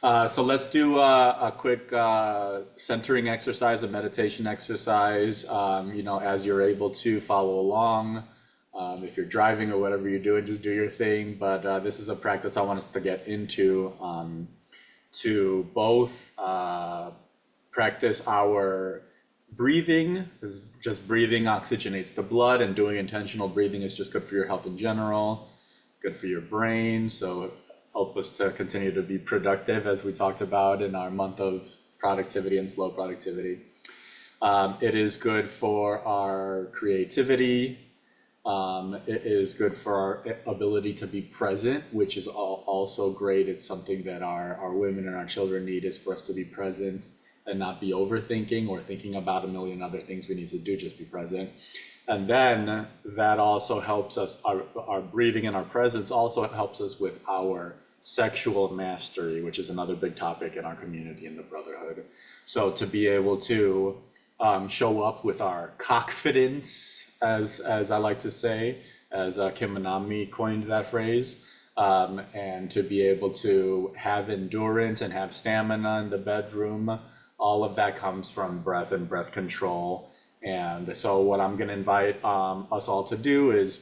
So let's do a quick centering exercise, a meditation exercise. As you're able to follow along. If you're driving or whatever you're doing, just do your thing. But this is a practice I want us to get into to both practice our breathing, because just breathing oxygenates the blood, and doing intentional breathing is just good for your health in general, good for your brain. So help us to continue to be productive, as we talked about in our month of productivity and slow productivity. It is good for our creativity. It is good for our ability to be present, which is also great. It's something that our women and our children need, is for us to be present and not be overthinking or thinking about a million other things we need to do, just be present. And then that also helps us, our breathing and our presence also helps us with our sexual mastery, which is another big topic in our community in the Brotherhood. So to be able to show up with our cockfidence, as I like to say, as Kim Manami coined that phrase, and to be able to have endurance and have stamina in the bedroom, all of that comes from breath and breath control. And so what I'm going to invite us all to do is,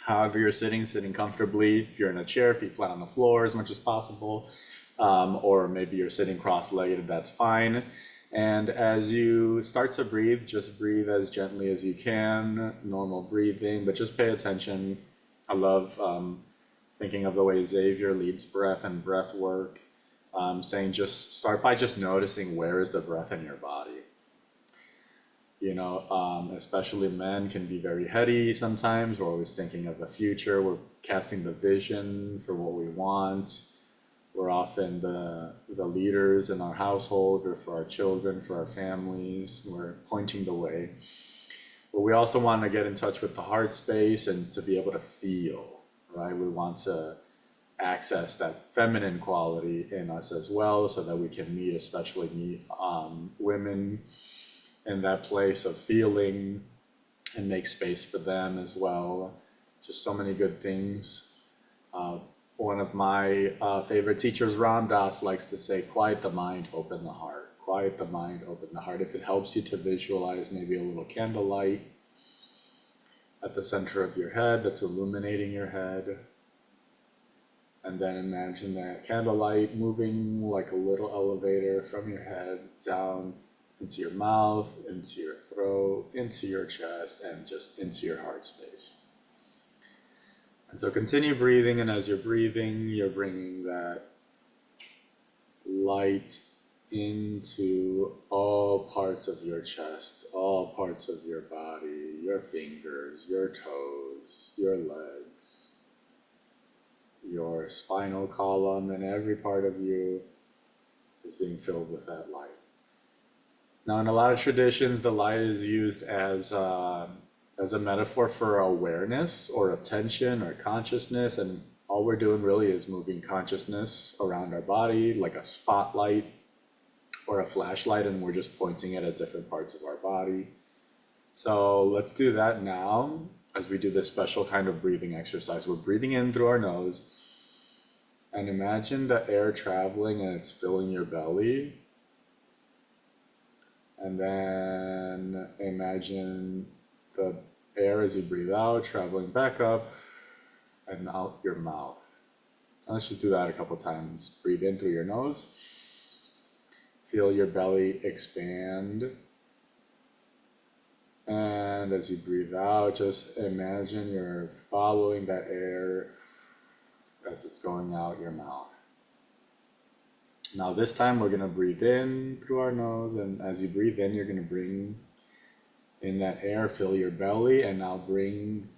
however you're sitting comfortably. If you're in a chair, feet flat on the floor as much as possible, or maybe you're sitting cross-legged, that's fine. And as you start to breathe, just breathe as gently as you can, normal breathing, but just pay attention. I love thinking of the way Xavier leads breath and breath work, saying just start by just noticing where is the breath in your body. Especially men can be very heady sometimes. We're always thinking of the future. We're casting the vision for what we want. We're often the leaders in our household, or for our children, for our families. We're pointing the way. But we also want to get in touch with the heart space and to be able to feel, right? We want to access that feminine quality in us as well, so that we can especially meet women in that place of feeling, and make space for them as well. Just so many good things. One of my favorite teachers, Ram Dass, likes to say, quiet the mind, open the heart. Quiet the mind, open the heart. If it helps you to visualize maybe a little candlelight at the center of your head that's illuminating your head, and then imagine that candlelight moving like a little elevator from your head down into your mouth, into your throat, into your chest, and just into your heart space. And so continue breathing, and as you're breathing, you're bringing that light into all parts of your chest, all parts of your body, your fingers, your toes, your legs, your spinal column, and every part of you is being filled with that light. Now, in a lot of traditions, the light is used as a metaphor for awareness or attention or consciousness, and all we're doing really is moving consciousness around our body like a spotlight or a flashlight, and we're just pointing it at different parts of our body. So let's do that now as we do this special kind of breathing exercise. We're breathing in through our nose, and imagine the air traveling and it's filling your belly. And then imagine the air as you breathe out traveling back up and out your mouth. Let's just do that a couple times. Breathe in through your nose. Feel your belly expand. And as you breathe out, just imagine you're following that air as it's going out your mouth. Now this time we're going to breathe in through our nose, and as you breathe in, you're going to bring in that air, fill your belly, and now bring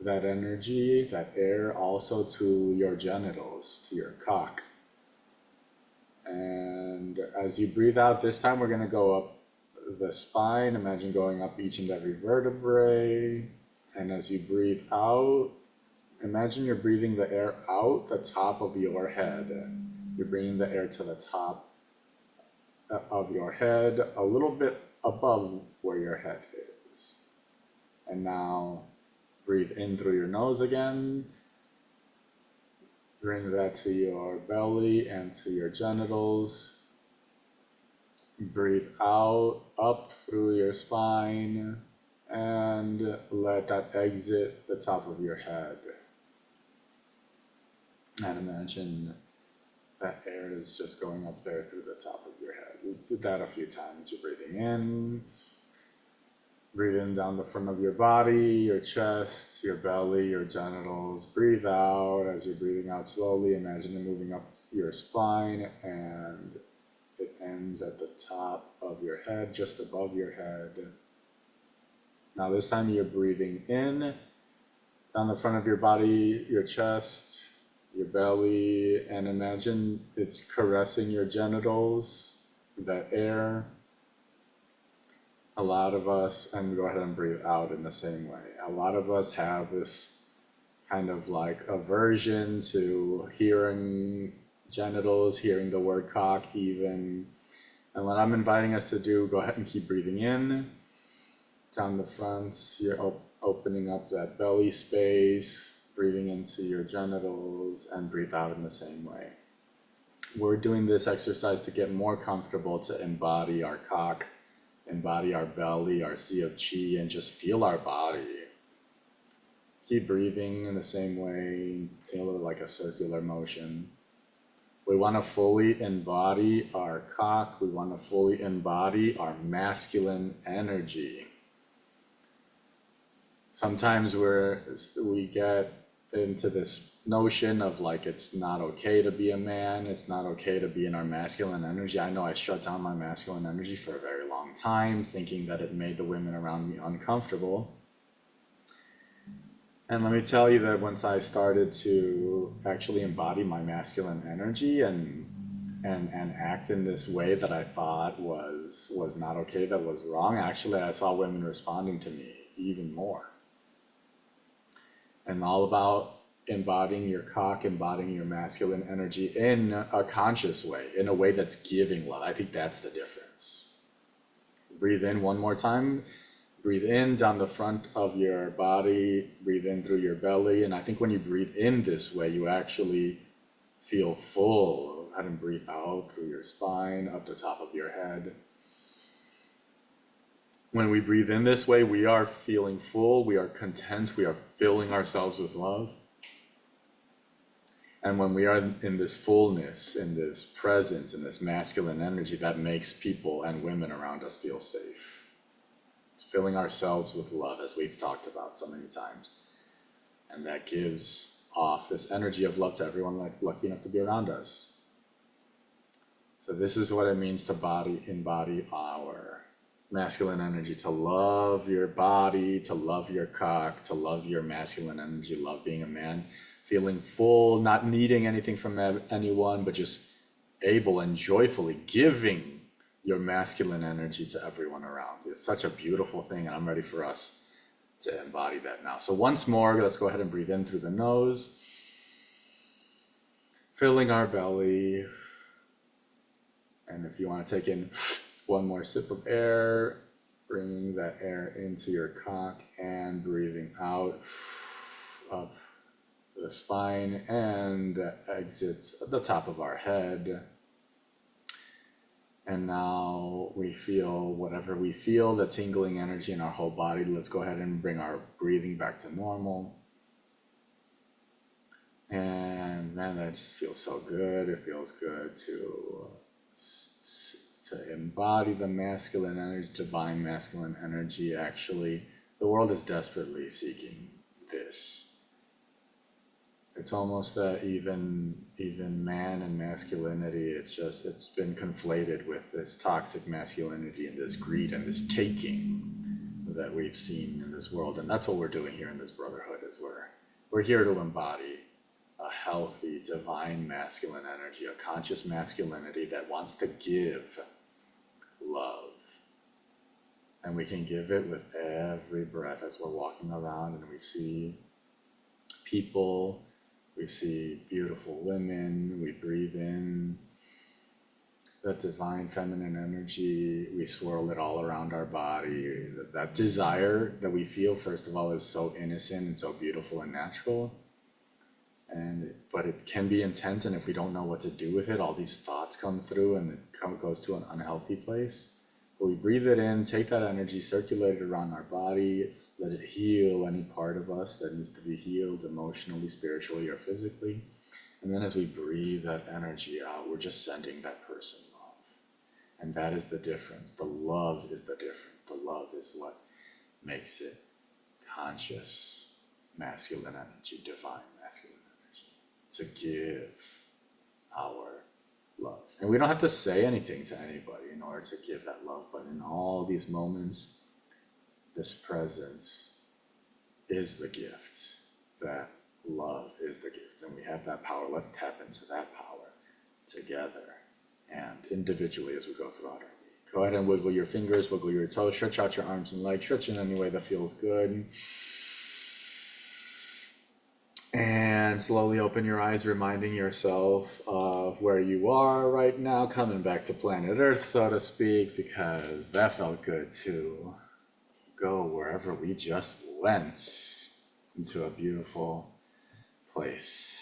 that energy, that air, also to your genitals, to your cock. And as you breathe out this time, we're going to go up the spine. Imagine going up each and every vertebrae. And as you breathe out, imagine you're breathing the air out the top of your head. You're bringing the air to the top of your head, a little bit above where your head is. And now breathe in through your nose again. Bring that to your belly and to your genitals. Breathe out, up through your spine, and let that exit the top of your head. And imagine that air is just going up there through the top of your head. Let's do that a few times. You're breathing in. Breathe in down the front of your body, your chest, your belly, your genitals. Breathe out as you're breathing out slowly. Imagine it moving up your spine, and it ends at the top of your head, just above your head. Now this time you're breathing in down the front of your body, your chest, your belly, and imagine it's caressing your genitals, that air. A lot of us, and go ahead and breathe out in the same way. A lot of us have this kind of like aversion to hearing genitals, hearing the word cock even. And what I'm inviting us to do, go ahead and keep breathing in, down the front, you're opening up that belly space, breathing into your genitals, and breathe out in the same way. We're doing this exercise to get more comfortable to embody our cock, embody our belly, our sea of chi, and just feel our body. Keep breathing in the same way, feel it like a circular motion. We want to fully embody our cock. We want to fully embody our masculine energy. Sometimes we get into this notion of like, it's not okay to be a man. It's not okay to be in our masculine energy. I know I shut down my masculine energy for a very long time, thinking that it made the women around me uncomfortable. And let me tell you that once I started to actually embody my masculine energy and act in this way that I thought was not okay, that was wrong, actually I saw women responding to me even more. And all about embodying your cock, embodying your masculine energy in a conscious way, in a way that's giving love. I think that's the difference. Breathe in one more time. Breathe in down the front of your body, breathe in through your belly. And I think when you breathe in this way, you actually feel full. Go ahead and breathe out through your spine, up the top of your head. When we breathe in this way, we are feeling full, we are content, we are filling ourselves with love. And when we are in this fullness, in this presence, in this masculine energy, that makes people and women around us feel safe. Filling ourselves with love, as we've talked about so many times. And that gives off this energy of love to everyone lucky enough to be around us. So this is what it means to embody our masculine energy, to love your body, to love your cock, to love your masculine energy, love being a man, feeling full, not needing anything from anyone, but just able and joyfully giving your masculine energy to everyone around. It's such a beautiful thing, and I'm ready for us to embody that now. So once more, let's go ahead and breathe in through the nose, filling our belly. And if you want to take in one more sip of air, bringing that air into your cock and breathing out up the spine, and that exits at the top of our head. And now we feel whatever we feel, the tingling energy in our whole body. Let's go ahead and bring our breathing back to normal. And man, that just feels so good. It feels good to embody the masculine energy, divine masculine energy. Actually, the world is desperately seeking this. It's almost even man and masculinity, it's been conflated with this toxic masculinity and this greed and this taking that we've seen in this world. And that's what we're doing here in this brotherhood, is we're here to embody a healthy, divine masculine energy, a conscious masculinity that wants to give love. And we can give it with every breath as we're walking around and we see people, we see beautiful women, we breathe in that divine feminine energy, we swirl it all around our body. That desire that we feel, first of all, is so innocent and so beautiful and natural. But it can be intense, and if we don't know what to do with it, all these thoughts come through, and goes to an unhealthy place. But we breathe it in, take that energy, circulate it around our body, let it heal any part of us that needs to be healed emotionally, spiritually, or physically. And then as we breathe that energy out, we're just sending that person love. And that is the difference. The love is the difference. The love is what makes it conscious, masculine energy, divine masculine energy, to give our love. And we don't have to say anything to anybody in order to give that love, but in all these moments, this presence is the gift. That love is the gift, and we have that power. Let's tap into that power together and individually as we go throughout our week. Go ahead and wiggle your fingers, wiggle your toes, stretch out your arms and legs, stretch in any way that feels good. And slowly open your eyes, reminding yourself of where you are right now, coming back to planet Earth, so to speak, because that felt good to go wherever we just went, into a beautiful place.